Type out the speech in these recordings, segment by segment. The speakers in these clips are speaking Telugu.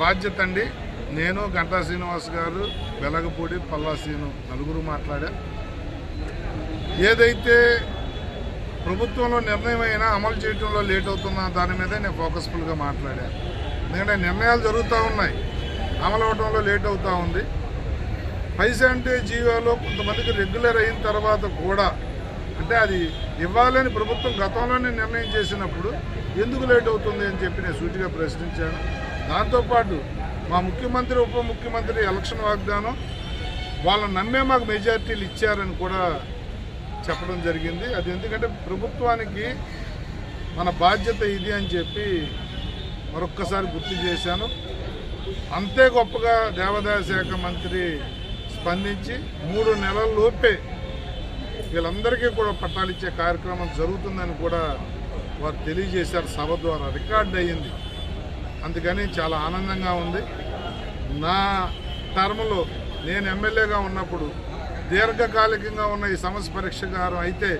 బాధ్యత అండి. నేను గంటా శ్రీనివాస్ గారు, వెలగపూడి, పల్లాసీను నలుగురు మాట్లాడా. ఏదైతే ప్రభుత్వంలో నిర్ణయం అయినా అమలు చేయడంలో లేట్ అవుతున్నా దాని మీదే నేను ఫోకస్ఫుల్గా మాట్లాడా. ఎందుకంటే నిర్ణయాలు జరుగుతూ ఉన్నాయి, అమలు అవడంలో లేట్ అవుతూ ఉంది. పైసా అంటే జీవోలో కొంతమందికి రెగ్యులర్ అయిన తర్వాత కూడా అంటే అది ఇవ్వాలని ప్రభుత్వం గతంలోనే నిర్ణయం చేసినప్పుడు ఎందుకు లేట్ అవుతుంది అని చెప్పి నేను సూటిగా ప్రశ్నించాను. దాంతోపాటు మా ముఖ్యమంత్రి, ఉప ముఖ్యమంత్రి ఎలక్షన్ వాగ్దానం వాళ్ళని నమ్మే మాకు మెజార్టీలు ఇచ్చారని కూడా చెప్పడం జరిగింది. అది ఎందుకంటే ప్రభుత్వానికి మన బాధ్యత ఇది అని చెప్పి మరొక్కసారి గుర్తు చేశాను. అంతే గొప్పగా దేవాదాయ శాఖ మంత్రి స్పందించి 3 నెలల లోపే వీళ్ళందరికీ కూడా పట్టాలు ఇచ్చే కార్యక్రమం జరుగుతుందని కూడా వారు తెలియజేశారు. సభ ద్వారా రికార్డు అయ్యింది. అందుకని చాలా ఆనందంగా ఉంది. నా టర్మ్లో నేను ఎమ్మెల్యేగా ఉన్నప్పుడు దీర్ఘకాలికంగా ఉన్న ఈ సమస్య పరిష్కారం అయితే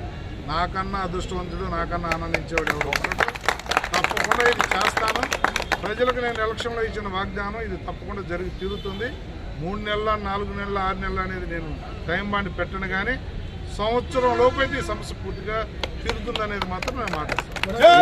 నాకన్నా అదృష్టవంతుడు, నాకన్నా ఆనందించేవాడు ఎవరు ఉన్నాడు. తప్పకుండా ఇది చేస్తాను. ప్రజలకు నేను ఎలక్షన్లో ఇచ్చిన వాగ్దానం ఇది తప్పకుండా జరిగి తీరుతుంది. 3 నెలల, 4 నెలల, 6 నెలలు అనేది నేను టైం బాండ్ పెట్టను, కానీ సంవత్సరం లోపైతే ఈ సమస్య పూర్తిగా తీరుతుంది అనేది మాత్రం నేను మాట్లాడతాను.